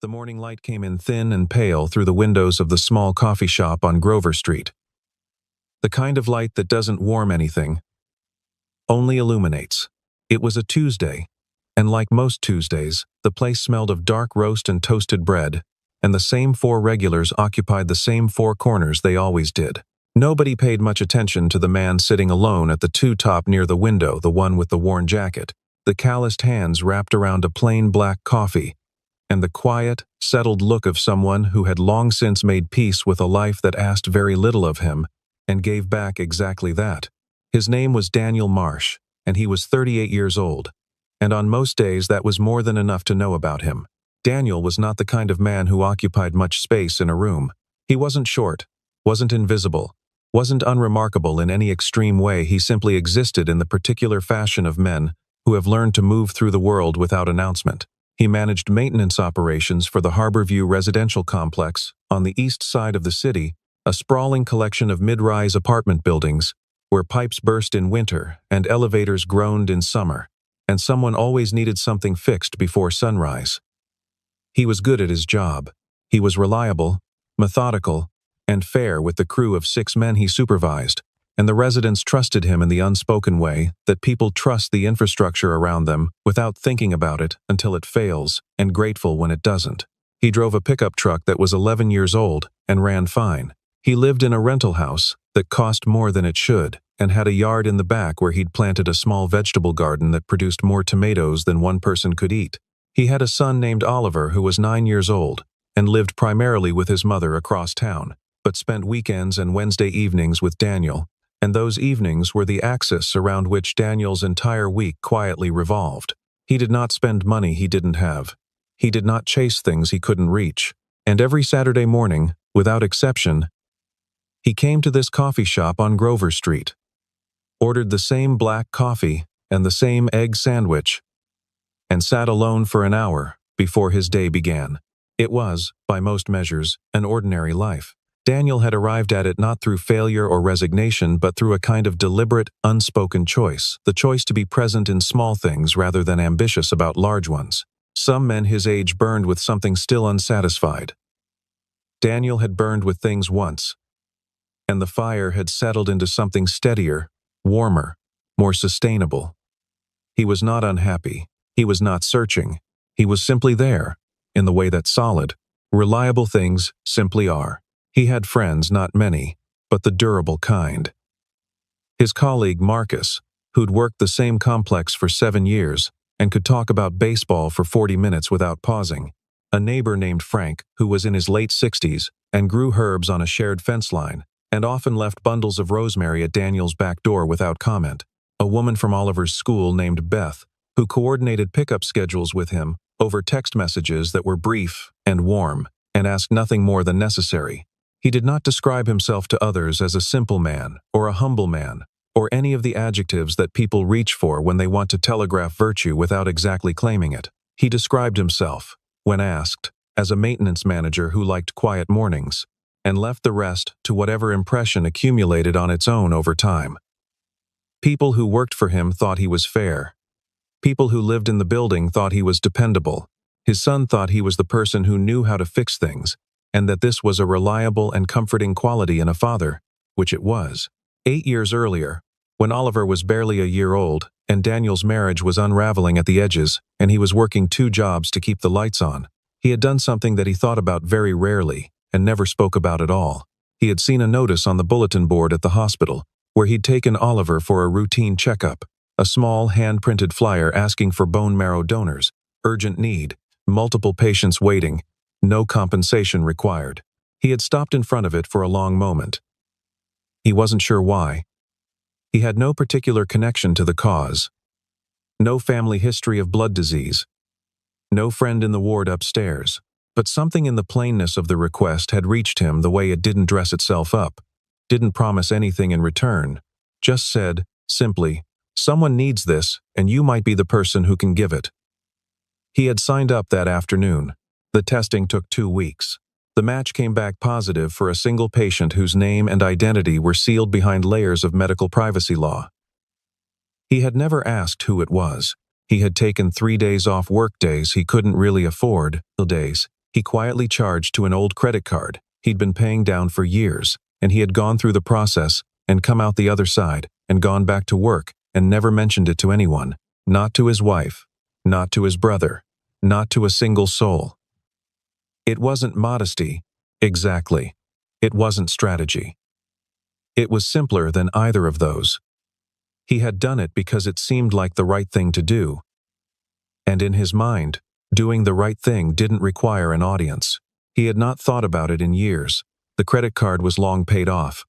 The morning light came in thin and pale through the windows of the small coffee shop on Grover Street. The kind of light that doesn't warm anything, only illuminates. It was a Tuesday, and like most Tuesdays, the place smelled of dark roast and toasted bread, and the same four regulars occupied the same four corners they always did. Nobody paid much attention to the man sitting alone at the two-top near the window, the one with the worn jacket, the calloused hands wrapped around a plain black coffee, and the quiet, settled look of someone who had long since made peace with a life that asked very little of him and gave back exactly that. His name was Daniel Marsh, and he was 38 years old, and on most days that was more than enough to know about him. Daniel was not the kind of man who occupied much space in a room. He wasn't short, wasn't invisible, wasn't unremarkable in any extreme way. He simply existed in the particular fashion of men who have learned to move through the world without announcement. He managed maintenance operations for the Harborview residential complex on the east side of the city, a sprawling collection of mid-rise apartment buildings where pipes burst in winter and elevators groaned in summer, and someone always needed something fixed before sunrise. He was good at his job. He was reliable, methodical, and fair with the crew of 6 men he supervised, and the residents trusted him in the unspoken way that people trust the infrastructure around them without thinking about it until it fails, and grateful when it doesn't. He drove a pickup truck that was 11 years old and ran fine. He lived in a rental house that cost more than it should and had a yard in the back where he'd planted a small vegetable garden that produced more tomatoes than one person could eat. He had a son named Oliver who was 9 years old and lived primarily with his mother across town, but spent weekends and Wednesday evenings with Daniel, and those evenings were the axis around which Daniel's entire week quietly revolved. He did not spend money he didn't have. He did not chase things he couldn't reach. And every Saturday morning, without exception, he came to this coffee shop on Grover Street, ordered the same black coffee and the same egg sandwich, and sat alone for an hour before his day began. It was, by most measures, an ordinary life. Daniel had arrived at it not through failure or resignation, but through a kind of deliberate, unspoken choice, the choice to be present in small things rather than ambitious about large ones. Some men his age burned with something still unsatisfied. Daniel had burned with things once, and the fire had settled into something steadier, warmer, more sustainable. He was not unhappy. He was not searching. He was simply there, in the way that solid, reliable things simply are. He had friends, not many, but the durable kind. His colleague Marcus, who'd worked the same complex for 7 years and could talk about baseball for 40 minutes without pausing. A neighbor named Frank, who was in his late 60s and grew herbs on a shared fence line, and often left bundles of rosemary at Daniel's back door without comment. A woman from Oliver's school named Beth, who coordinated pickup schedules with him over text messages that were brief and warm and asked nothing more than necessary. He did not describe himself to others as a simple man or a humble man or any of the adjectives that people reach for when they want to telegraph virtue without exactly claiming it. He described himself, when asked, as a maintenance manager who liked quiet mornings and left the rest to whatever impression accumulated on its own over time. People who worked for him thought he was fair. People who lived in the building thought he was dependable. His son thought he was the person who knew how to fix things, and that this was a reliable and comforting quality in a father, which it was. 8 years earlier, when Oliver was barely a year old and Daniel's marriage was unraveling at the edges and he was working 2 jobs to keep the lights on, he had done something that he thought about very rarely and never spoke about at all. He had seen a notice on the bulletin board at the hospital where he'd taken Oliver for a routine checkup, a small hand-printed flyer asking for bone marrow donors, urgent need, multiple patients waiting, no compensation required. He had stopped in front of it for a long moment. He wasn't sure why. He had no particular connection to the cause. No family history of blood disease. No friend in the ward upstairs. But something in the plainness of the request had reached him the way it didn't dress itself up, didn't promise anything in return, just said, simply, "Someone needs this, and you might be the person who can give it." He had signed up that afternoon. The testing took 2 weeks. The match came back positive for a single patient whose name and identity were sealed behind layers of medical privacy law. He had never asked who it was. He had taken 3 days off work days he couldn't really afford, the days. He quietly charged to an old credit card he'd been paying down for years, and he had gone through the process and come out the other side and gone back to work and never mentioned it to anyone, not to his wife, not to his brother, not to a single soul. It wasn't modesty, exactly. It wasn't strategy. It was simpler than either of those. He had done it because it seemed like the right thing to do. And in his mind, doing the right thing didn't require an audience. He had not thought about it in years. The credit card was long paid off.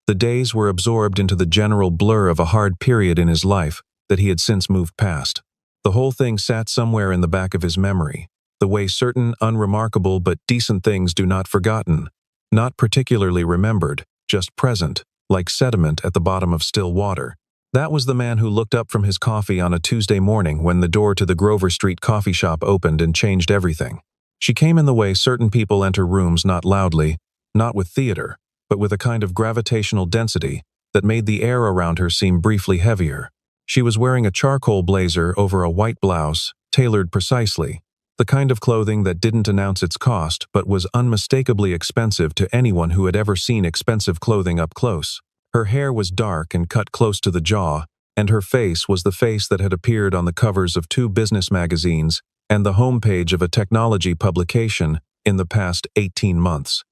The days were absorbed into the general blur of a hard period in his life that he had since moved past. The whole thing sat somewhere in the back of his memory, the way certain unremarkable but decent things do not forgotten, not particularly remembered, just present, like sediment at the bottom of still water. That was the man who looked up from his coffee on a Tuesday morning when the door to the Grover Street coffee shop opened and changed everything. She came in the way certain people enter rooms, not loudly, not with theater, but with a kind of gravitational density that made the air around her seem briefly heavier. She was wearing a charcoal blazer over a white blouse, tailored precisely, the kind of clothing that didn't announce its cost but was unmistakably expensive to anyone who had ever seen expensive clothing up close. Her hair was dark and cut close to the jaw, and her face was the face that had appeared on the covers of 2 business magazines and the homepage of a technology publication in the past 18 months.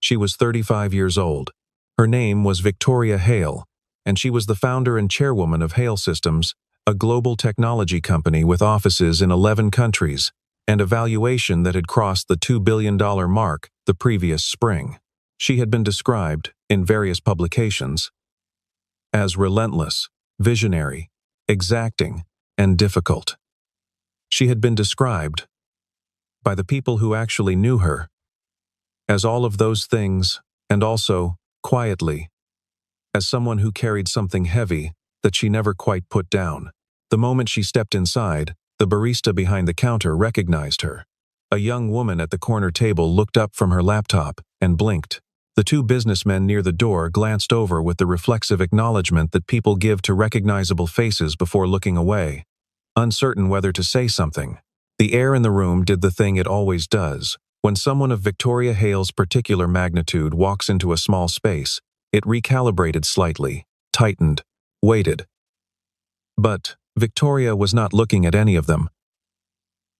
She was 35 years old. Her name was Victoria Hale, and she was the founder and chairwoman of Hale Systems, a global technology company with offices in 11 countries and a valuation that had crossed the $2 billion mark the previous spring. She had been described, in various publications, as relentless, visionary, exacting, and difficult. She had been described, by the people who actually knew her, as all of those things, and also, quietly, as someone who carried something heavy that she never quite put down. The moment she stepped inside, the barista behind the counter recognized her. A young woman at the corner table looked up from her laptop and blinked. The 2 businessmen near the door glanced over with the reflexive acknowledgement that people give to recognizable faces before looking away, uncertain whether to say something. The air in the room did the thing it always does. When someone of Victoria Hale's particular magnitude walks into a small space, it recalibrated slightly, tightened, waited. But Victoria was not looking at any of them.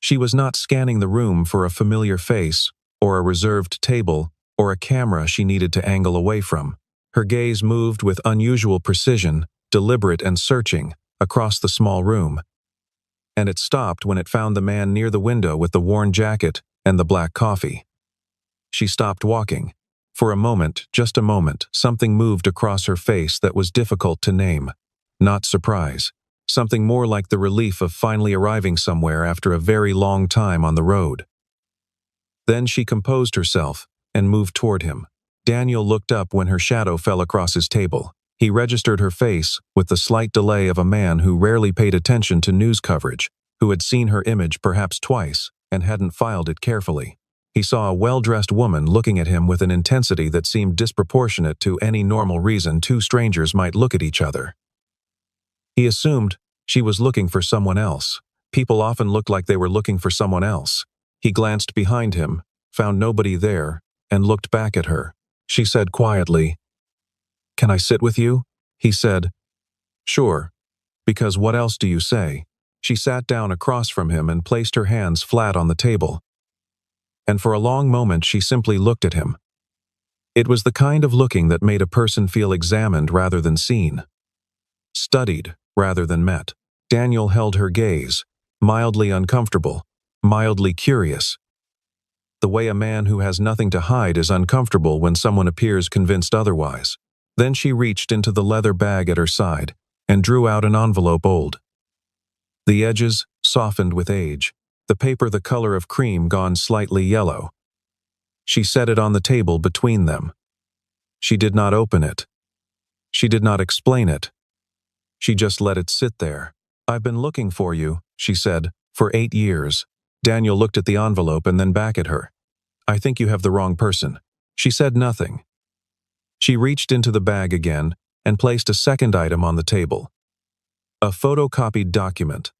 She was not scanning the room for a familiar face, or a reserved table, or a camera she needed to angle away from. Her gaze moved with unusual precision, deliberate and searching, across the small room. And it stopped when it found the man near the window with the worn jacket and the black coffee. She stopped walking. For a moment, just a moment, something moved across her face that was difficult to name. Not surprise. Something more like the relief of finally arriving somewhere after a very long time on the road. Then she composed herself and moved toward him. Daniel looked up when her shadow fell across his table. He registered her face with the slight delay of a man who rarely paid attention to news coverage, who had seen her image perhaps twice and hadn't filed it carefully. He saw a well-dressed woman looking at him with an intensity that seemed disproportionate to any normal reason 2 strangers might look at each other. He assumed she was looking for someone else. People often looked like they were looking for someone else. He glanced behind him, found nobody there, and looked back at her. She said quietly, "Can I sit with you?" He said, "Sure, because what else do you say?" She sat down across from him and placed her hands flat on the table. And for a long moment she simply looked at him. It was the kind of looking that made a person feel examined rather than seen, studied rather than met. Daniel held her gaze, mildly uncomfortable, mildly curious. The way a man who has nothing to hide is uncomfortable when someone appears convinced otherwise. Then she reached into the leather bag at her side and drew out an envelope old. The edges softened with age, the paper the color of cream gone slightly yellow. She set it on the table between them. She did not open it. She did not explain it. She just let it sit there. "I've been looking for you," she said, "for 8 years." Daniel looked at the envelope and then back at her. "I think you have the wrong person." She said nothing. She reached into the bag again and placed a second item on the table. A photocopied document.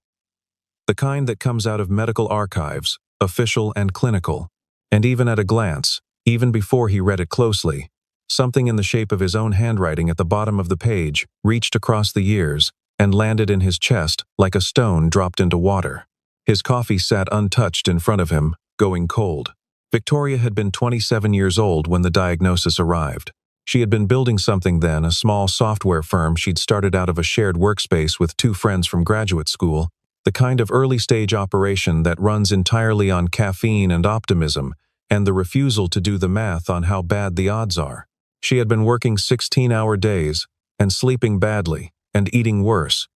The kind that comes out of medical archives, official and clinical. And even at a glance, even before he read it closely, something in the shape of his own handwriting at the bottom of the page reached across the years and landed in his chest like a stone dropped into water. His coffee sat untouched in front of him, going cold. Victoria had been 27 years old when the diagnosis arrived. She had been building something then, a small software firm she'd started out of a shared workspace with two friends from graduate school, the kind of early-stage operation that runs entirely on caffeine and optimism, and the refusal to do the math on how bad the odds are. She had been working 16-hour days, and sleeping badly, and eating worse.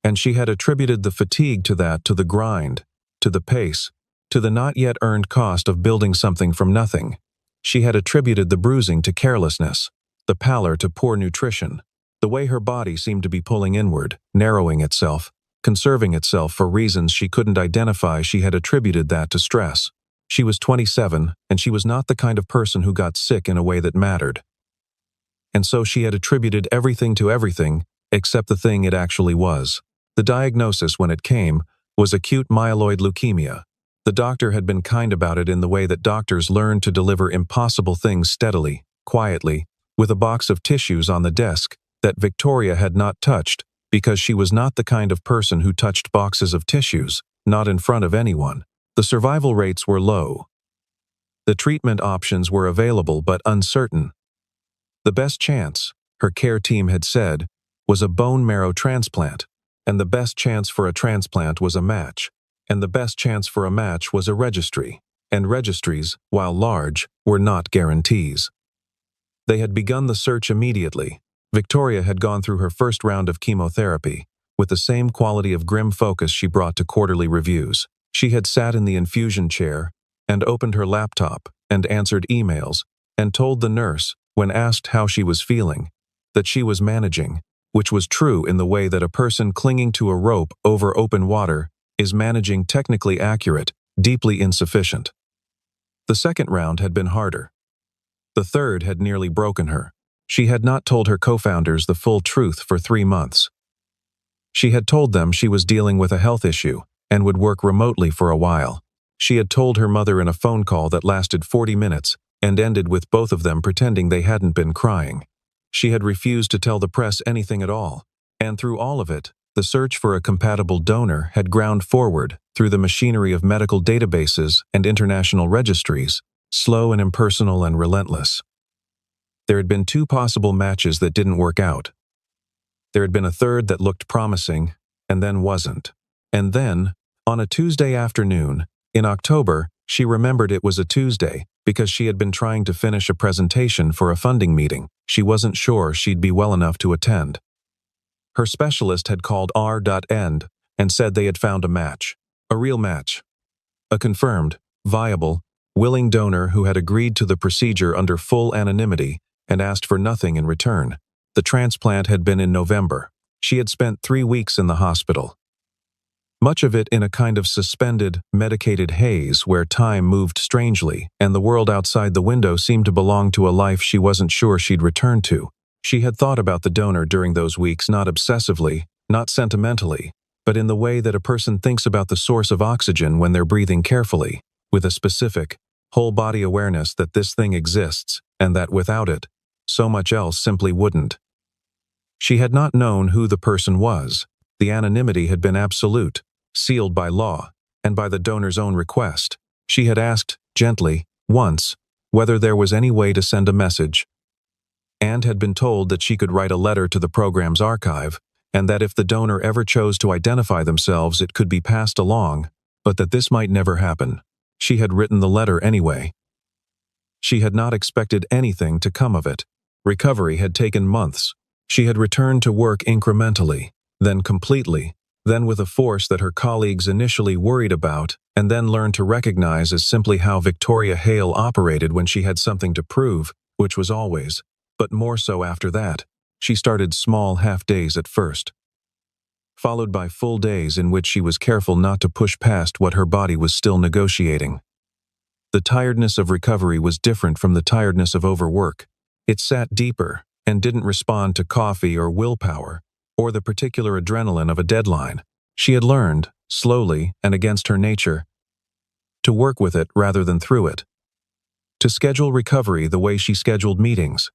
And she had attributed the fatigue to the grind, to the pace, to the not yet earned cost of building something from nothing. She had attributed the bruising to carelessness, the pallor to poor nutrition, the way her body seemed to be pulling inward, narrowing itself, conserving itself for reasons she couldn't identify. She had attributed that to stress. She was 27, and she was not the kind of person who got sick in a way that mattered. And so she had attributed everything to everything, except the thing it actually was. The diagnosis, when it came, was acute myeloid leukemia. The doctor had been kind about it in the way that doctors learn to deliver impossible things steadily, quietly, with a box of tissues on the desk that Victoria had not touched, because she was not the kind of person who touched boxes of tissues, not in front of anyone. The survival rates were low. The treatment options were available but uncertain. The best chance, her care team had said, was a bone marrow transplant, and the best chance for a transplant was a match, and the best chance for a match was a registry, and registries, while large, were not guarantees. They had begun the search immediately. Victoria had gone through her first round of chemotherapy, with the same quality of grim focus she brought to quarterly reviews. She had sat in the infusion chair, and opened her laptop, and answered emails, and told the nurse, when asked how she was feeling, that she was managing, which was true in the way that a person clinging to a rope over open water is managing, technically accurate, deeply insufficient. The second round had been harder. The third had nearly broken her. She had not told her co-founders the full truth for 3 months. She had told them she was dealing with a health issue and would work remotely for a while. She had told her mother in a phone call that lasted 40 minutes and ended with both of them pretending they hadn't been crying. She had refused to tell the press anything at all, and through all of it, the search for a compatible donor had ground forward through the machinery of medical databases and international registries, slow and impersonal and relentless. There had been 2 possible matches that didn't work out. There had been a third that looked promising, and then wasn't. And then, on a Tuesday afternoon, in October, she remembered it was a Tuesday because she had been trying to finish a presentation for a funding meeting she wasn't sure she'd be well enough to attend. Her specialist had called R.End and said they had found a match, a real match, a confirmed, viable, willing donor who had agreed to the procedure under full anonymity and asked for nothing in return. The transplant had been in November. She had spent 3 weeks in the hospital. Much of it in a kind of suspended, medicated haze where time moved strangely and the world outside the window seemed to belong to a life she wasn't sure she'd return to. She had thought about the donor during those weeks not obsessively, not sentimentally, but in the way that a person thinks about the source of oxygen when they're breathing carefully, with a specific, whole-body awareness that this thing exists and that without it, so much else simply wouldn't. She had not known who the person was. The anonymity had been absolute, sealed by law, and by the donor's own request. She had asked, gently, once, whether there was any way to send a message, and had been told that she could write a letter to the program's archive, and that if the donor ever chose to identify themselves it could be passed along, but that this might never happen. She had written the letter anyway. She had not expected anything to come of it. Recovery had taken months. She had returned to work incrementally, then completely, then with a force that her colleagues initially worried about, and then learned to recognize as simply how Victoria Hale operated when she had something to prove, which was always, but more so after that. She started small half-days at first, followed by full days in which she was careful not to push past what her body was still negotiating. The tiredness of recovery was different from the tiredness of overwork. It sat deeper and didn't respond to coffee or willpower, or the particular adrenaline of a deadline. She had learned, slowly and against her nature, to work with it rather than through it, to schedule recovery the way she scheduled meetings,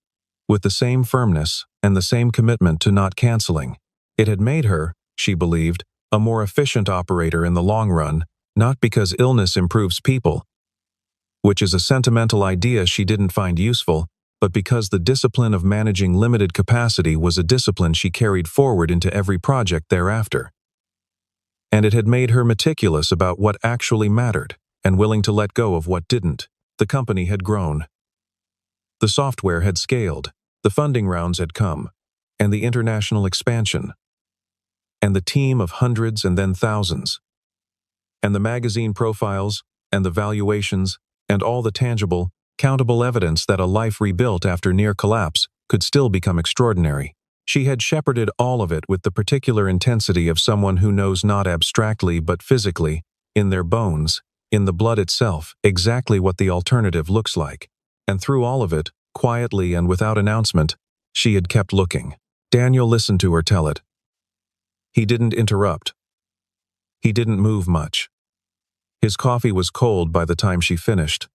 with the same firmness and the same commitment to not canceling. It had made her, she believed, a more efficient operator in the long run, not because illness improves people, which is a sentimental idea she didn't find useful, but because the discipline of managing limited capacity was a discipline she carried forward into every project thereafter. And it had made her meticulous about what actually mattered and willing to let go of what didn't. The company had grown. The software had scaled, the funding rounds had come, and the international expansion, and the team of hundreds and then thousands, and the magazine profiles, and the valuations, and all the tangible, countable evidence that a life rebuilt after near collapse could still become extraordinary. She had shepherded all of it with the particular intensity of someone who knows not abstractly but physically, in their bones, in the blood itself, exactly what the alternative looks like. And through all of it, quietly and without announcement, she had kept looking. Daniel listened to her tell it. He didn't interrupt. He didn't move much. His coffee was cold by the time she finished.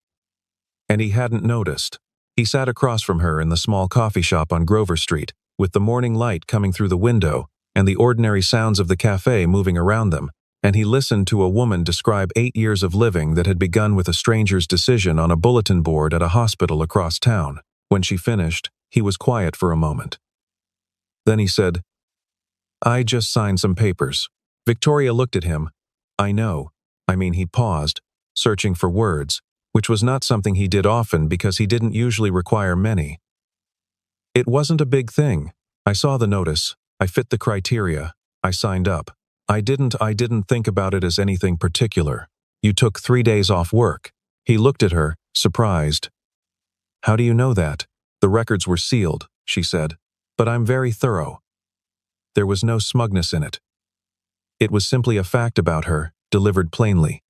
And he hadn't noticed. He sat across from her in the small coffee shop on Grover Street, with the morning light coming through the window and the ordinary sounds of the cafe moving around them, and he listened to a woman describe 8 years of living that had begun with a stranger's decision on a bulletin board at a hospital across town. When she finished, he was quiet for a moment. Then he said, "I just signed some papers." Victoria looked at him. "I know." He paused, searching for words, which was not something he did often because he didn't usually require many. "It wasn't a big thing. I saw the notice. I fit the criteria. I signed up. I didn't think about it as anything particular. You took 3 days off work." He looked at her, surprised. "How do you know that?" "The records were sealed," she said. "But I'm very thorough." There was no smugness in it. It was simply a fact about her, delivered plainly.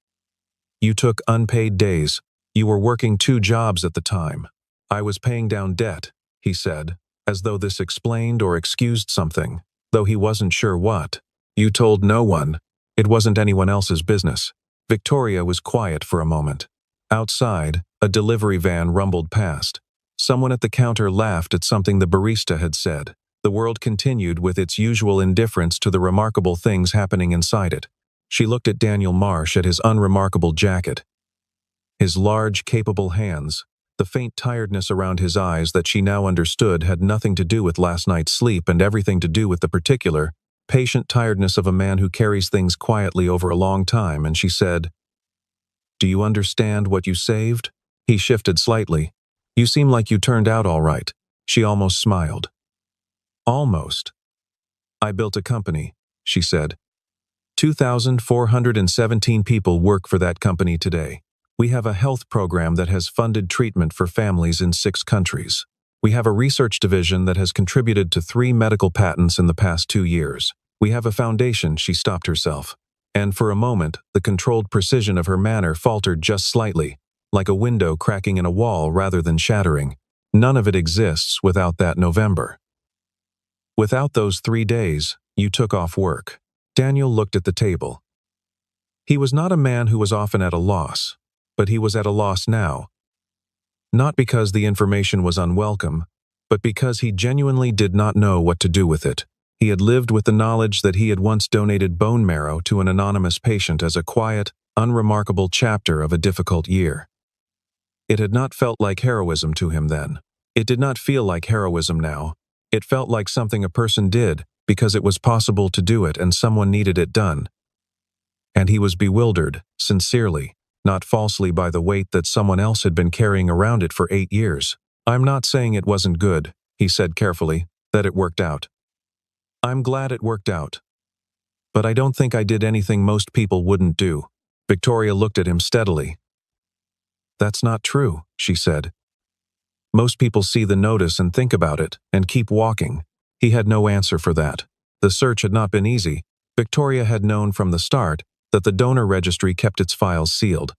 "You took unpaid days. You were working 2 jobs at the time." "I was paying down debt," he said, as though this explained or excused something, though he wasn't sure what. "You told no one. It wasn't anyone else's business." Victoria was quiet for a moment. Outside, a delivery van rumbled past. Someone at the counter laughed at something the barista had said. The world continued with its usual indifference to the remarkable things happening inside it. She looked at Daniel Marsh, at his unremarkable jacket, his large, capable hands, the faint tiredness around his eyes that she now understood had nothing to do with last night's sleep and everything to do with the particular, patient tiredness of a man who carries things quietly over a long time, and she said, "Do you understand what you saved?" He shifted slightly. "You seem like you turned out all right." She almost smiled. "Almost. I built a company," she said. 2,417 people work for that company today. We have a health program that has funded treatment for families in 6 countries. We have a research division that has contributed to 3 medical patents in the past 2 years. We have a foundation." She stopped herself, and for a moment, the controlled precision of her manner faltered just slightly, like a window cracking in a wall rather than shattering. "None of it exists without that November. Without those 3 days, you took off work." Daniel looked at the table. He was not a man who was often at a loss, but he was at a loss now. Not because the information was unwelcome, but because he genuinely did not know what to do with it. He had lived with the knowledge that he had once donated bone marrow to an anonymous patient as a quiet, unremarkable chapter of a difficult year. It had not felt like heroism to him then. It did not feel like heroism now. It felt like something a person did because it was possible to do it and someone needed it done. And he was bewildered, sincerely, not falsely, by the weight that someone else had been carrying around it for 8 years. "I'm not saying it wasn't good," he said carefully, "that it worked out. I'm glad it worked out. But I don't think I did anything most people wouldn't do." Victoria looked at him steadily. "That's not true," she said. "Most people see the notice and think about it, and keep walking." He had no answer for that. The search had not been easy. Victoria had known from the start that the donor registry kept its files sealed.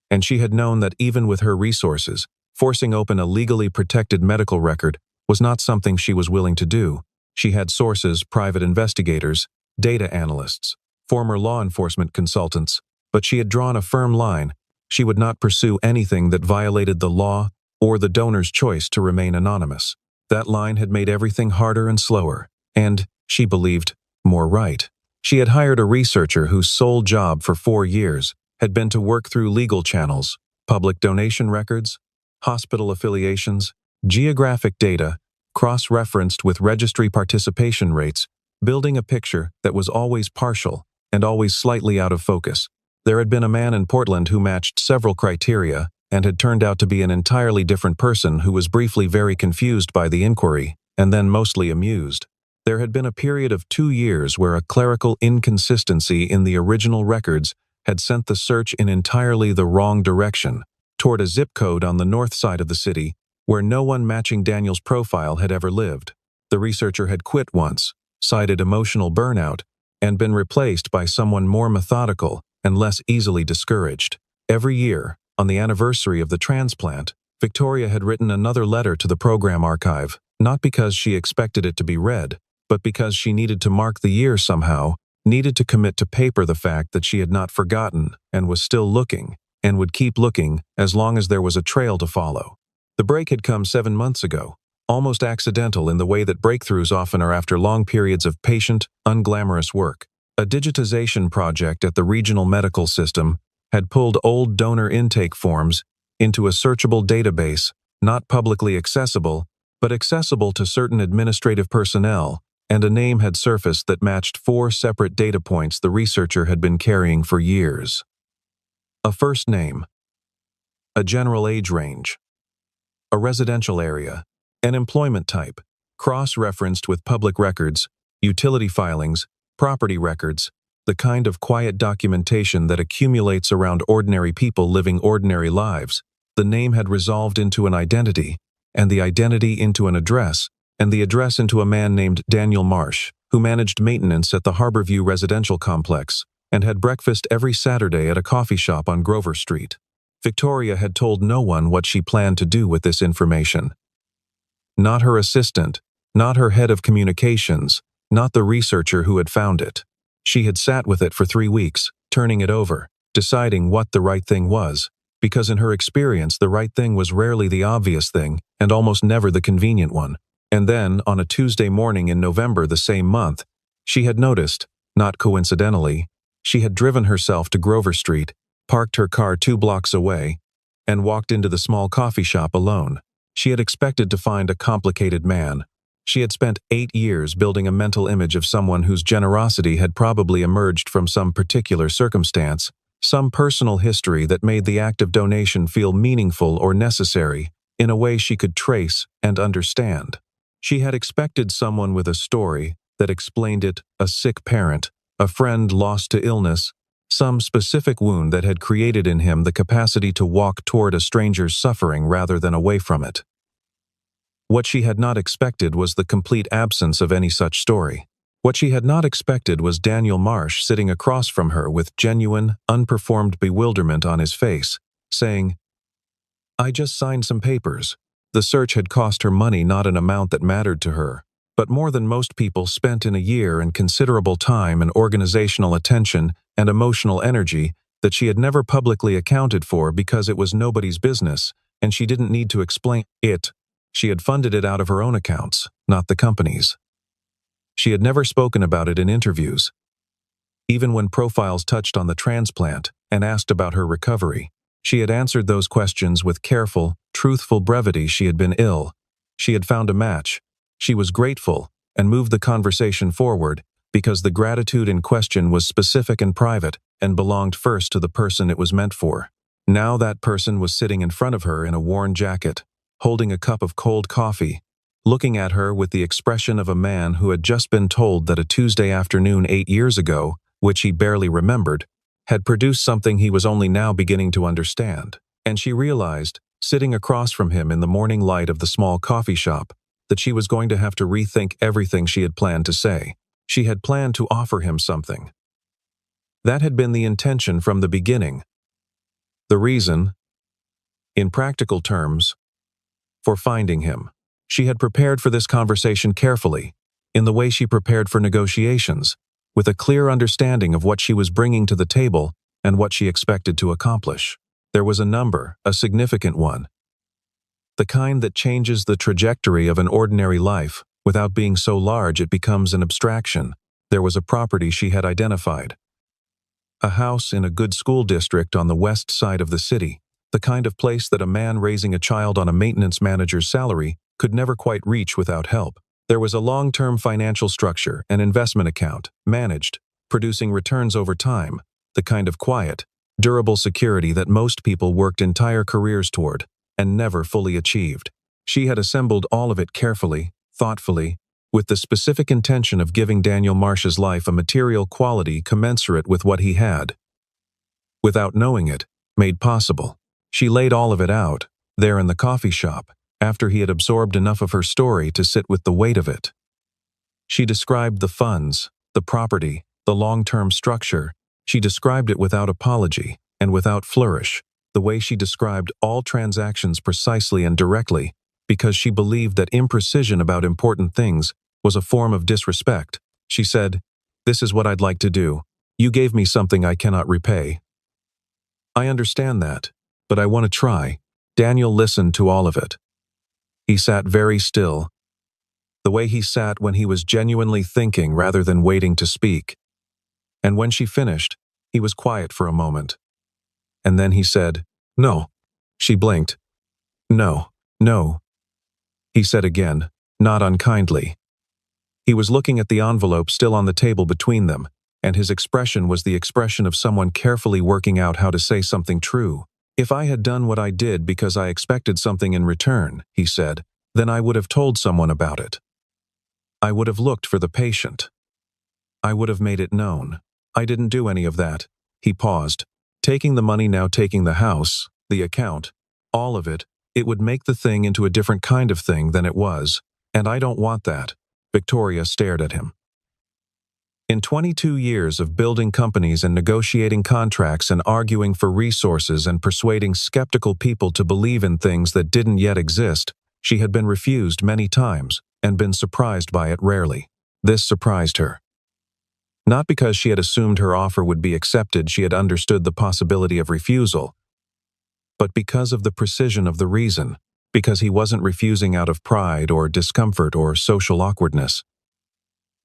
And she had known that even with her resources, forcing open a legally protected medical record was not something she was willing to do. She had sources, private investigators, data analysts, former law enforcement consultants, but she had drawn a firm line She would not pursue anything that violated the law or the donor's choice to remain anonymous. That line had made everything harder and slower, and, she believed, more right. She had hired a researcher whose sole job for 4 years had been to work through legal channels, public donation records, hospital affiliations, geographic data, cross-referenced with registry participation rates, building a picture that was always partial and always slightly out of focus. There had been a man in Portland who matched several criteria and had turned out to be an entirely different person who was briefly very confused by the inquiry and then mostly amused. There had been a period of 2 years where a clerical inconsistency in the original records had sent the search in entirely the wrong direction, toward a zip code on the north side of the city where no one matching Daniel's profile had ever lived. The researcher had quit once, cited emotional burnout, and been replaced by someone more methodical and less easily discouraged. Every year, on the anniversary of the transplant, Victoria had written another letter to the program archive, not because she expected it to be read, but because she needed to mark the year somehow, needed to commit to paper the fact that she had not forgotten and was still looking, and would keep looking as long as there was a trail to follow. The break had come 7 months ago, almost accidental in the way that breakthroughs often are after long periods of patient, unglamorous work. A digitization project at the regional medical system had pulled old donor intake forms into a searchable database, not publicly accessible, but accessible to certain administrative personnel, and a name had surfaced that matched 4 separate data points the researcher had been carrying for years. A first name, a general age range, a residential area, an employment type, cross-referenced with public records, utility filings, property records, the kind of quiet documentation that accumulates around ordinary people living ordinary lives. The name had resolved into an identity, and the identity into an address, and the address into a man named Daniel Marsh, who managed maintenance at the Harborview residential complex and had breakfast every Saturday at a coffee shop on Grover Street. Victoria had told no one what she planned to do with this information. Not her assistant, not her head of communications, not the researcher who had found it. She had sat with it for 3 weeks, turning it over, deciding what the right thing was, because in her experience the right thing was rarely the obvious thing and almost never the convenient one. And then, on a Tuesday morning in November the same month, she had noticed, not coincidentally, she had driven herself to Grover Street, parked her car 2 blocks away, and walked into the small coffee shop alone. She had expected to find a complicated man. She had spent 8 years building a mental image of someone whose generosity had probably emerged from some particular circumstance, some personal history that made the act of donation feel meaningful or necessary in a way she could trace and understand. She had expected someone with a story that explained it, a sick parent, a friend lost to illness, some specific wound that had created in him the capacity to walk toward a stranger's suffering rather than away from it. What she had not expected was the complete absence of any such story. What she had not expected was Daniel Marsh sitting across from her with genuine, unperformed bewilderment on his face, saying, "I just signed some papers." The search had cost her money, not an amount that mattered to her, but more than most people spent in a year and considerable time and organizational attention and emotional energy that she had never publicly accounted for because it was nobody's business, and she didn't need to explain it. She had funded it out of her own accounts, not the company's. She had never spoken about it in interviews. Even when profiles touched on the transplant and asked about her recovery, she had answered those questions with careful, truthful brevity. She had been ill. She had found a match. She was grateful and moved the conversation forward because the gratitude in question was specific and private and belonged first to the person it was meant for. Now that person was sitting in front of her in a worn jacket, holding a cup of cold coffee, looking at her with the expression of a man who had just been told that a Tuesday afternoon 8 years ago, which he barely remembered, had produced something he was only now beginning to understand. And she realized, sitting across from him in the morning light of the small coffee shop, that she was going to have to rethink everything she had planned to say. She had planned to offer him something. That had been the intention from the beginning. The reason, in practical terms, for finding him. She had prepared for this conversation carefully, in the way she prepared for negotiations, with a clear understanding of what she was bringing to the table and what she expected to accomplish. There was a number, a significant one. The kind that changes the trajectory of an ordinary life, without being so large it becomes an abstraction. There was a property she had identified. A house in a good school district on the west side of the city, the kind of place that a man raising a child on a maintenance manager's salary could never quite reach without help. There was a long-term financial structure, an investment account, managed, producing returns over time, the kind of quiet, durable security that most people worked entire careers toward and never fully achieved. She had assembled all of it carefully, thoughtfully, with the specific intention of giving Daniel Marsh's life a material quality commensurate with what he had, without knowing it, made possible. She laid all of it out, there in the coffee shop, after he had absorbed enough of her story to sit with the weight of it. She described the funds, the property, the long-term structure. She described it without apology and without flourish, the way she described all transactions precisely and directly, because she believed that imprecision about important things was a form of disrespect. She said, "This is what I'd like to do. You gave me something I cannot repay. I understand that, but I want to try." Daniel listened to all of it. He sat very still, the way he sat when he was genuinely thinking rather than waiting to speak. And when she finished, he was quiet for a moment. And then he said, "No." She blinked. "No, no," he said again, not unkindly. He was looking at the envelope still on the table between them, and his expression was the expression of someone carefully working out how to say something true. "If I had done what I did because I expected something in return," he said, "then I would have told someone about it. I would have looked for the patient. I would have made it known. I didn't do any of that." He paused. "Taking the money, now taking the house, the account, all of it, it would make the thing into a different kind of thing than it was, and I don't want that." Victoria stared at him. In 22 years of building companies and negotiating contracts and arguing for resources and persuading skeptical people to believe in things that didn't yet exist, she had been refused many times and been surprised by it rarely. This surprised her. Not because she had assumed her offer would be accepted, she had understood the possibility of refusal, but because of the precision of the reason, because he wasn't refusing out of pride or discomfort or social awkwardness.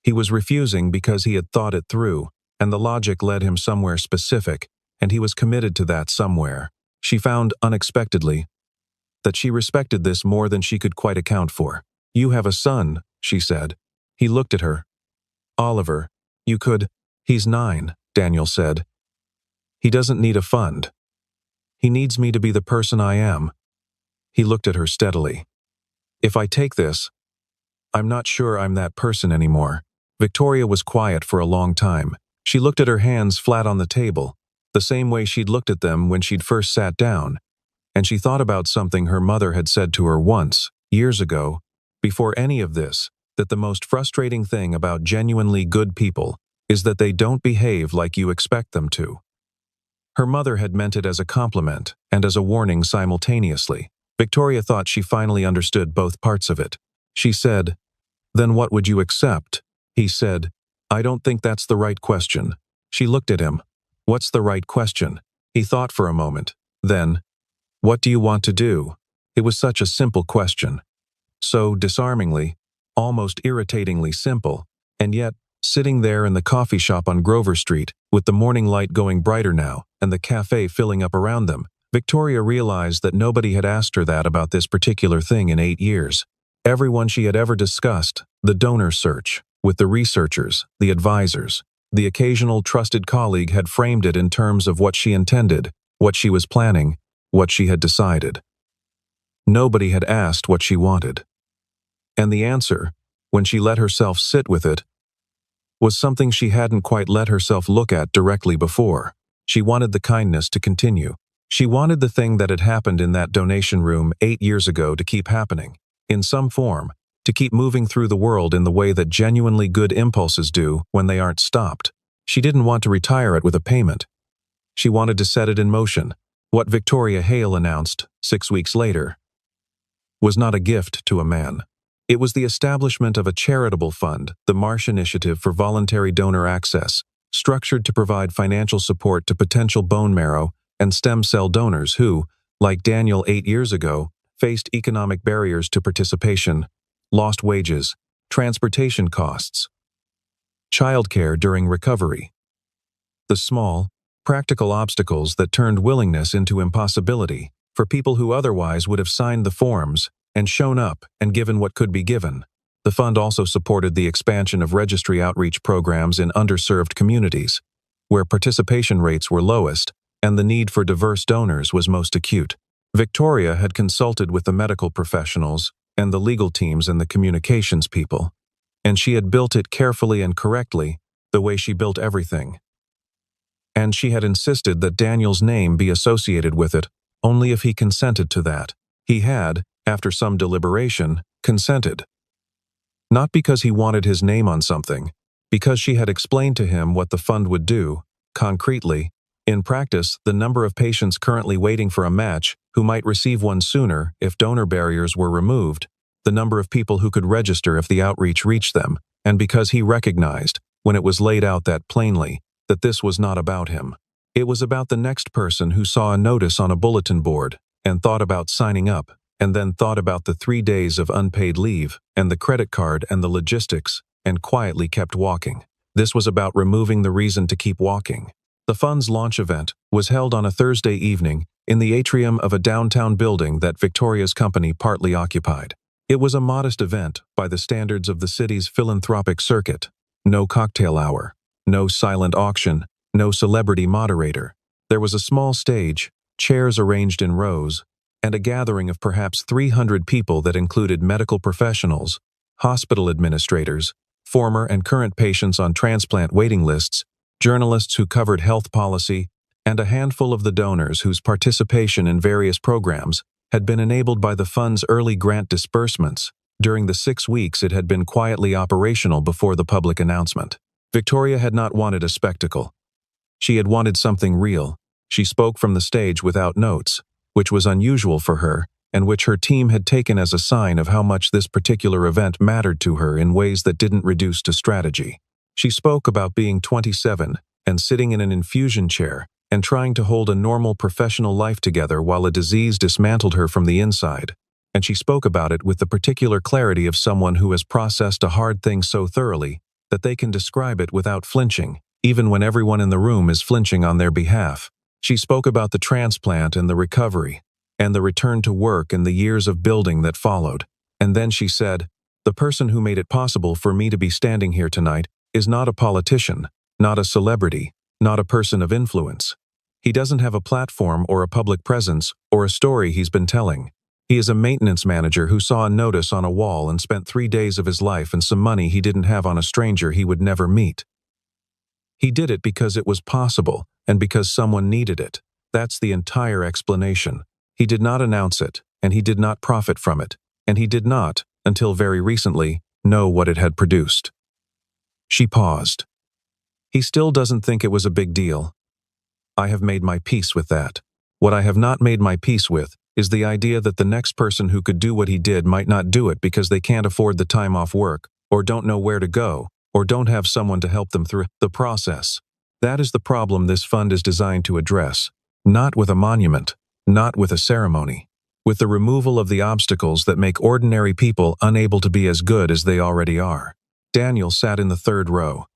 He was refusing because he had thought it through, and the logic led him somewhere specific, and he was committed to that somewhere. She found, unexpectedly, that she respected this more than she could quite account for. "You have a son," she said. He looked at her. "Oliver, you could—" "He's 9, Daniel said. "He doesn't need a fund. He needs me to be the person I am." He looked at her steadily. "If I take this, I'm not sure I'm that person anymore." Victoria was quiet for a long time. She looked at her hands flat on the table, the same way she'd looked at them when she'd first sat down, and she thought about something her mother had said to her once, years ago, before any of this, that the most frustrating thing about genuinely good people is that they don't behave like you expect them to. Her mother had meant it as a compliment and as a warning simultaneously. Victoria thought she finally understood both parts of it. She said, "Then what would you accept?" He said, "I don't think that's the right question." She looked at him. "What's the right question?" He thought for a moment. Then, "What do you want to do?" It was such a simple question. So disarmingly, almost irritatingly simple, and yet, sitting there in the coffee shop on Grover Street, with the morning light going brighter now, and the cafe filling up around them, Victoria realized that nobody had asked her that about this particular thing in 8 years. Everyone she had ever discussed, the donor search, with the researchers, the advisors, the occasional trusted colleague had framed it in terms of what she intended, what she was planning, what she had decided. Nobody had asked what she wanted. And the answer, when she let herself sit with it, was something she hadn't quite let herself look at directly before. She wanted the kindness to continue. She wanted the thing that had happened in that donation room 8 years ago to keep happening, in some form, to keep moving through the world in the way that genuinely good impulses do when they aren't stopped. She didn't want to retire it with a payment. She wanted to set it in motion. What Victoria Hale announced, 6 weeks later, was not a gift to a man. It was the establishment of a charitable fund, the Marsh Initiative for Voluntary Donor Access, structured to provide financial support to potential bone marrow and stem cell donors who, like Daniel 8 years ago, faced economic barriers to participation, lost wages, transportation costs, childcare during recovery. The small, practical obstacles that turned willingness into impossibility for people who otherwise would have signed the forms and shown up and given what could be given. The fund also supported the expansion of registry outreach programs in underserved communities, where participation rates were lowest and the need for diverse donors was most acute. Victoria had consulted with the medical professionals and the legal teams and the communications people, and she had built it carefully and correctly, the way she built everything. And she had insisted that Daniel's name be associated with it only if he consented to that. He had, after some deliberation, consented. Not because he wanted his name on something, because she had explained to him what the fund would do, concretely. In practice, the number of patients currently waiting for a match who might receive one sooner if donor barriers were removed, the number of people who could register if the outreach reached them, and because he recognized, when it was laid out that plainly, that this was not about him. It was about the next person who saw a notice on a bulletin board and thought about signing up, and then thought about the 3 days of unpaid leave and the credit card and the logistics, and quietly kept walking. This was about removing the reason to keep walking. The fund's launch event was held on a Thursday evening in the atrium of a downtown building that Victoria's company partly occupied. It was a modest event by the standards of the city's philanthropic circuit. No cocktail hour, no silent auction, no celebrity moderator. There was a small stage, chairs arranged in rows, and a gathering of perhaps 300 people that included medical professionals, hospital administrators, former and current patients on transplant waiting lists, journalists who covered health policy, and a handful of the donors whose participation in various programs had been enabled by the fund's early grant disbursements during the 6 weeks it had been quietly operational before the public announcement. Victoria had not wanted a spectacle. She had wanted something real. She spoke from the stage without notes, which was unusual for her, and which her team had taken as a sign of how much this particular event mattered to her in ways that didn't reduce to strategy. She spoke about being 27 and sitting in an infusion chair and trying to hold a normal professional life together while a disease dismantled her from the inside. And she spoke about it with the particular clarity of someone who has processed a hard thing so thoroughly that they can describe it without flinching, even when everyone in the room is flinching on their behalf. She spoke about the transplant and the recovery, and the return to work and the years of building that followed. And then she said, "The person who made it possible for me to be standing here tonight is not a politician, not a celebrity, not a person of influence. He doesn't have a platform or a public presence or a story he's been telling. He is a maintenance manager who saw a notice on a wall and spent 3 days of his life and some money he didn't have on a stranger he would never meet. He did it because it was possible and because someone needed it. That's the entire explanation. He did not announce it, and he did not profit from it, and he did not, until very recently, know what it had produced." She paused. "He still doesn't think it was a big deal. I have made my peace with that. What I have not made my peace with is the idea that the next person who could do what he did might not do it because they can't afford the time off work, or don't know where to go, or don't have someone to help them through the process. That is the problem this fund is designed to address, not with a monument, not with a ceremony, with the removal of the obstacles that make ordinary people unable to be as good as they already are." Daniel sat in the third row.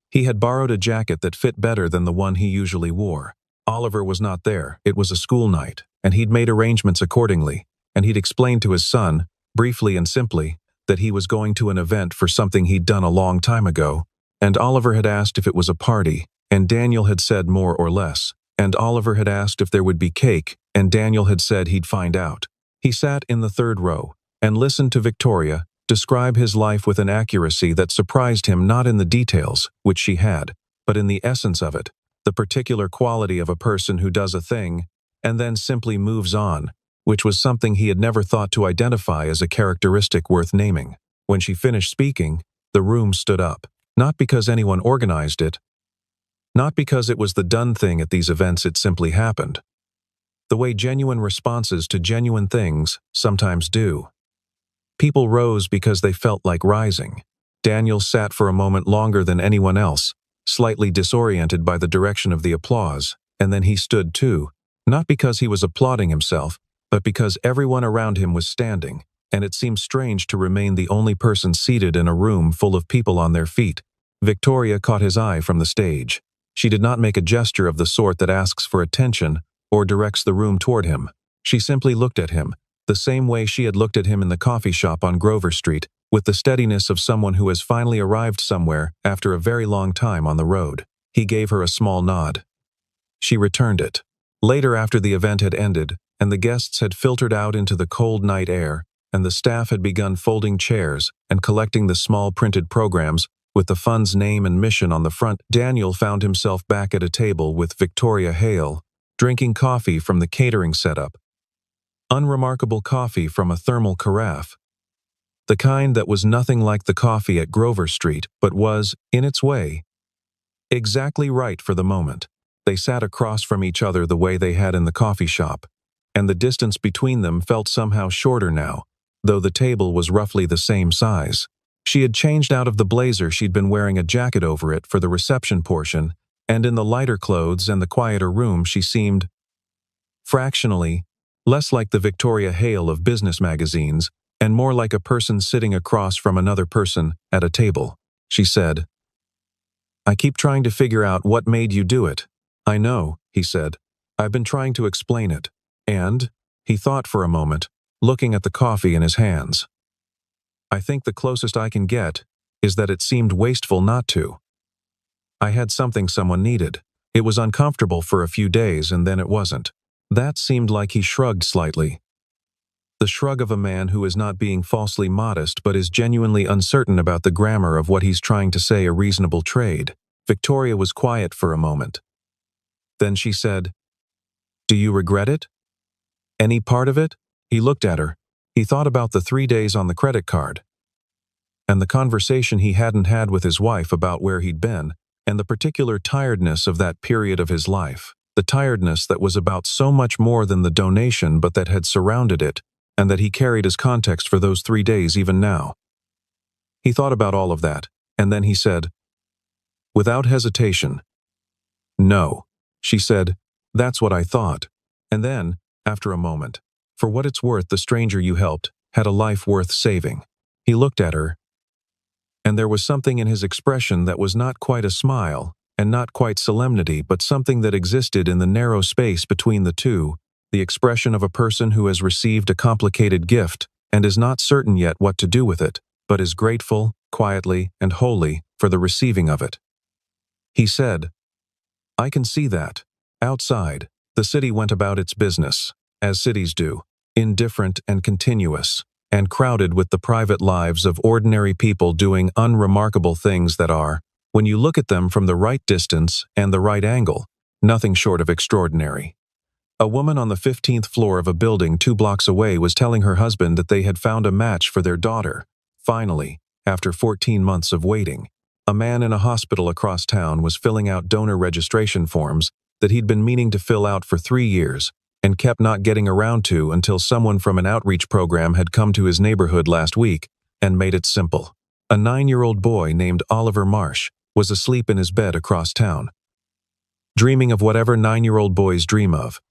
He had borrowed a jacket that fit better than the one he usually wore. Oliver was not there. It was a school night, and he'd made arrangements accordingly, and he'd explained to his son, briefly and simply, that he was going to an event for something he'd done a long time ago, and Oliver had asked if it was a party, and Daniel had said more or less, and Oliver had asked if there would be cake, and Daniel had said he'd find out. He sat in the third row and listened to Victoria describe his life with an accuracy that surprised him, not in the details, which she had, but in the essence of it, the particular quality of a person who does a thing and then simply moves on, which was something he had never thought to identify as a characteristic worth naming. When she finished speaking, the room stood up, not because anyone organized it, not because it was the done thing at these events, it simply happened. The way genuine responses to genuine things sometimes do. People rose because they felt like rising. Daniel sat for a moment longer than anyone else, slightly disoriented by the direction of the applause. and then he stood too, not because he was applauding himself, but because everyone around him was standing, and it seemed strange to remain the only person seated in a room full of people on their feet. Victoria caught his eye from the stage. She did not make a gesture of the sort that asks for attention or directs the room toward him. She simply looked at him, the same way she had looked at him in the coffee shop on Grover Street, with the steadiness of someone who has finally arrived somewhere after a very long time on the road. He gave her a small nod. She returned it. Later, after the event had ended, and the guests had filtered out into the cold night air, and the staff had begun folding chairs and collecting the small printed programs with the fund's name and mission on the front, Daniel found himself back at a table with Victoria Hale, drinking coffee from the catering setup. Unremarkable coffee from a thermal carafe. The kind that was nothing like the coffee at Grover Street, but was, in its way, exactly right for the moment. They sat across from each other the way they had in the coffee shop, and the distance between them felt somehow shorter now, though the table was roughly the same size. She had changed out of the blazer she'd been wearing a jacket over it for the reception portion, and in the lighter clothes and the quieter room she seemed, fractionally, less like the Victoria Hale of business magazines, and more like a person sitting across from another person at a table. She said, "I keep trying to figure out what made you do it." "I know," he said. "I've been trying to explain it." And, he thought for a moment, looking at the coffee in his hands. "I think the closest I can get is that it seemed wasteful not to. I had something someone needed. It was uncomfortable for a few days and then it wasn't." That seemed like he shrugged slightly. The shrug of a man who is not being falsely modest but is genuinely uncertain about the grammar of what he's trying to say a reasonable trade. Victoria was quiet for a moment. Then she said, "Do you regret it? Any part of it?" He looked at her. He thought about the 3 days on the credit card, and the conversation he hadn't had with his wife about where he'd been, and the particular tiredness of that period of his life. The tiredness that was about so much more than the donation but that had surrounded it, and that he carried as context for those 3 days even now. He thought about all of that, and then he said, without hesitation, "No." She said, "That's what I thought." And then, after a moment, "For what it's worth, the stranger you helped had a life worth saving." He looked at her, and there was something in his expression that was not quite a smile, and not quite solemnity, but something that existed in the narrow space between the two, the expression of a person who has received a complicated gift and is not certain yet what to do with it, but is grateful, quietly and wholly, for the receiving of it. He said, "I can see that." Outside, the city went about its business, as cities do, indifferent and continuous, and crowded with the private lives of ordinary people doing unremarkable things that are, when you look at them from the right distance and the right angle, nothing short of extraordinary. A woman on the 15th floor of a building 2 blocks away was telling her husband that they had found a match for their daughter, finally, after 14 months of waiting. A man in a hospital across town was filling out donor registration forms that he'd been meaning to fill out for 3 years and kept not getting around to until someone from an outreach program had come to his neighborhood last week and made it simple. A 9-year-old boy named Oliver Marsh was asleep in his bed across town, dreaming of whatever 9-year-old boys dream of,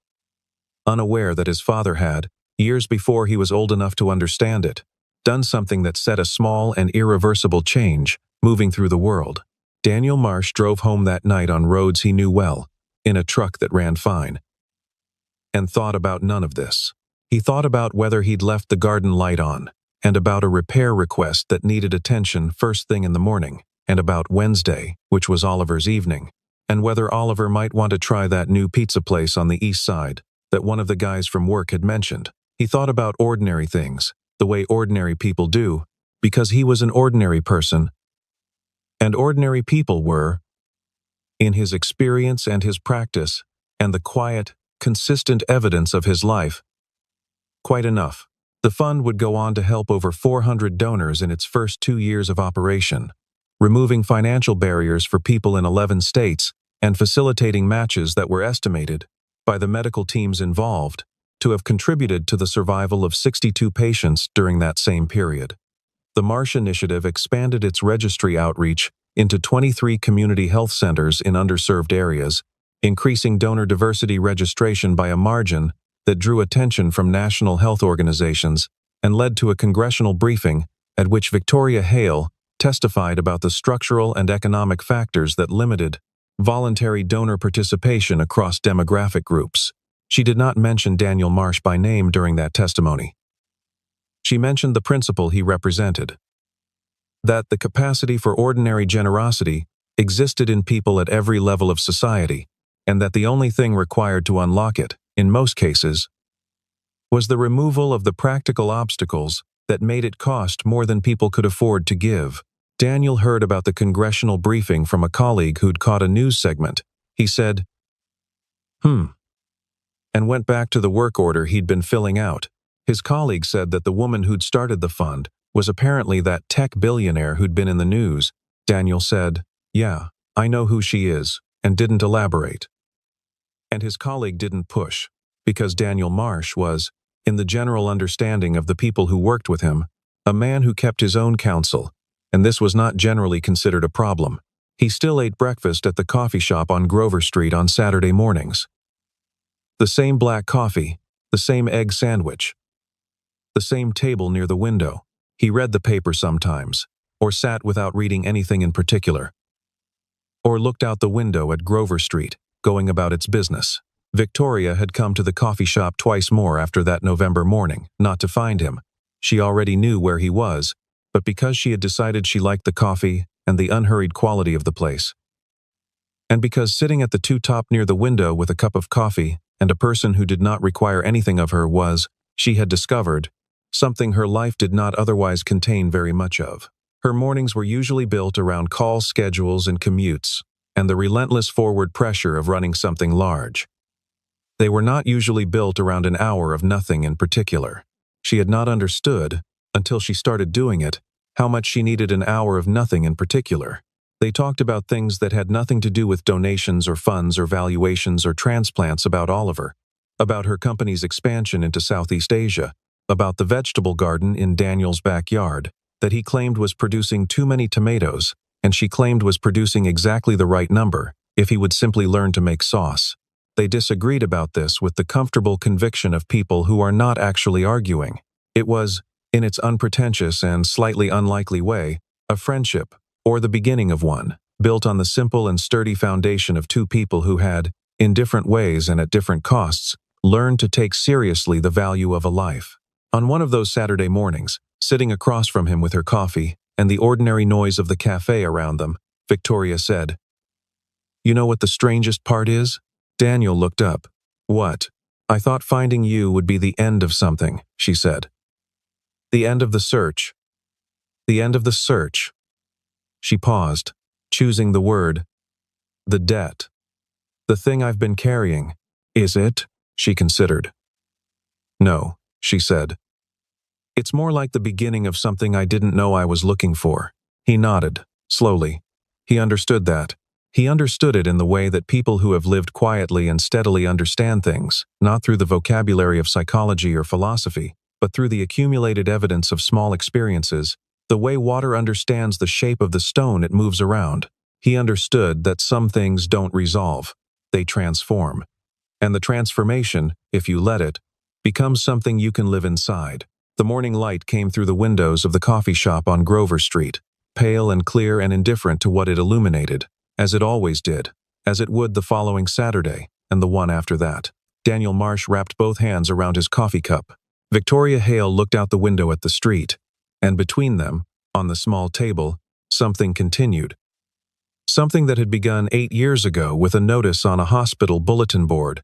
unaware that his father had, years before he was old enough to understand it, done something that set a small and irreversible change moving through the world. Daniel Marsh drove home that night on roads he knew well, in a truck that ran fine, and thought about none of this. He thought about whether he'd left the garden light on, and about a repair request that needed attention first thing in the morning, and about Wednesday, which was Oliver's evening, and whether Oliver might want to try that new pizza place on the east side that one of the guys from work had mentioned. He thought about ordinary things, the way ordinary people do, because he was an ordinary person, and ordinary people were, in his experience and his practice, and the quiet, consistent evidence of his life, quite enough. The fund would go on to help over 400 donors in its first 2 years of operation, removing financial barriers for people in 11 states and facilitating matches that were estimated, by the medical teams involved, to have contributed to the survival of 62 patients during that same period. The Marsh Initiative expanded its registry outreach into 23 community health centers in underserved areas increasing donor diversity registration by a margin that drew attention from national health organizations and led to a congressional briefing at which Victoria Hale testified about the structural and economic factors that limited voluntary donor participation across demographic groups. She did not mention Daniel Marsh by name during that testimony. She mentioned the principle he represented, that the capacity for ordinary generosity existed in people at every level of society, and that the only thing required to unlock it, in most cases, was the removal of the practical obstacles that made it cost more than people could afford to give. Daniel heard about the congressional briefing from a colleague who'd caught a news segment. He said, and went back to the work order he'd been filling out. His colleague said that the woman who'd started the fund was apparently that tech billionaire who'd been in the news. Daniel said, "Yeah, I know who she is," and didn't elaborate. And his colleague didn't push, because Daniel Marsh was, in the general understanding of the people who worked with him, a man who kept his own counsel, and this was not generally considered a problem. He still ate breakfast at the coffee shop on Grover Street on Saturday mornings. The same black coffee, the same egg sandwich, the same table near the window. He read the paper sometimes, or sat without reading anything in particular, or looked out the window at Grover Street, going about its business. Victoria had come to the coffee shop twice more after that November morning, not to find him. She already knew where he was, but because she had decided she liked the coffee and the unhurried quality of the place. And because sitting at the two-top near the window with a cup of coffee and a person who did not require anything of her was, she had discovered, something her life did not otherwise contain very much of. Her mornings were usually built around call schedules and commutes, and the relentless forward pressure of running something large. They were not usually built around an hour of nothing in particular. She had not understood, until she started doing it, how much she needed an hour of nothing in particular. They talked about things that had nothing to do with donations or funds or valuations or transplants, about Oliver, about her company's expansion into Southeast Asia, about the vegetable garden in Daniel's backyard, that he claimed was producing too many tomatoes, and she claimed was producing exactly the right number, if he would simply learn to make sauce. They disagreed about this with the comfortable conviction of people who are not actually arguing. It was, in its unpretentious and slightly unlikely way, a friendship, or the beginning of one, built on the simple and sturdy foundation of two people who had, in different ways and at different costs, learned to take seriously the value of a life. On one of those Saturday mornings, sitting across from him with her coffee and the ordinary noise of the cafe around them, Victoria said, "You know what the strangest part is?" Daniel looked up. "What?" "I thought finding you would be the end of something," she said. "The end of the search." "The end of the search." She paused, choosing the word. "The debt. The thing I've been carrying. Is it?" she considered. "No," she said. "It's more like the beginning of something I didn't know I was looking for." He nodded, slowly. He understood that. He understood it in the way that people who have lived quietly and steadily understand things, not through the vocabulary of psychology or philosophy, but through the accumulated evidence of small experiences, the way water understands the shape of the stone it moves around. He understood that some things don't resolve, they transform. And the transformation, if you let it, becomes something you can live inside. The morning light came through the windows of the coffee shop on Grover Street, pale and clear and indifferent to what it illuminated, as it always did, as it would the following Saturday, and the one after that. Daniel Marsh wrapped both hands around his coffee cup. Victoria Hale looked out the window at the street, and between them, on the small table, something continued. Something that had begun 8 years ago with a notice on a hospital bulletin board,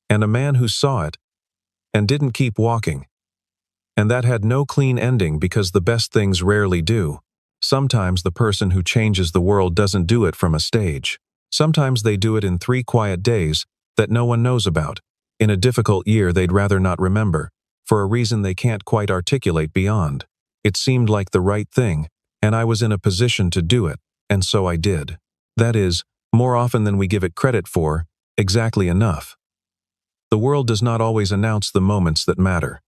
and a man who saw it, and didn't keep walking. And that had no clean ending because the best things rarely do. Sometimes the person who changes the world doesn't do it from a stage. Sometimes they do it in 3 quiet days that no one knows about, in a difficult year they'd rather not remember, for a reason they can't quite articulate beyond. It seemed like the right thing, and I was in a position to do it, and so I did. That is, more often than we give it credit for, exactly enough. The world does not always announce the moments that matter.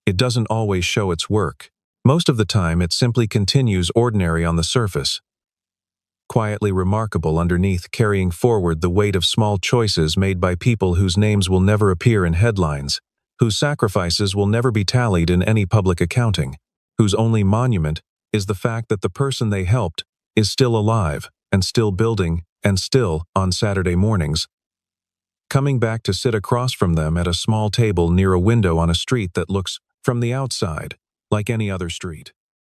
It doesn't always show its work. Most of the time it simply continues ordinary on the surface, quietly remarkable underneath, carrying forward the weight of small choices made by people whose names will never appear in headlines, whose sacrifices will never be tallied in any public accounting, whose only monument is the fact that the person they helped is still alive and still building and still, on Saturday mornings, coming back to sit across from them at a small table near a window on a street that looks, from the outside, like any other street.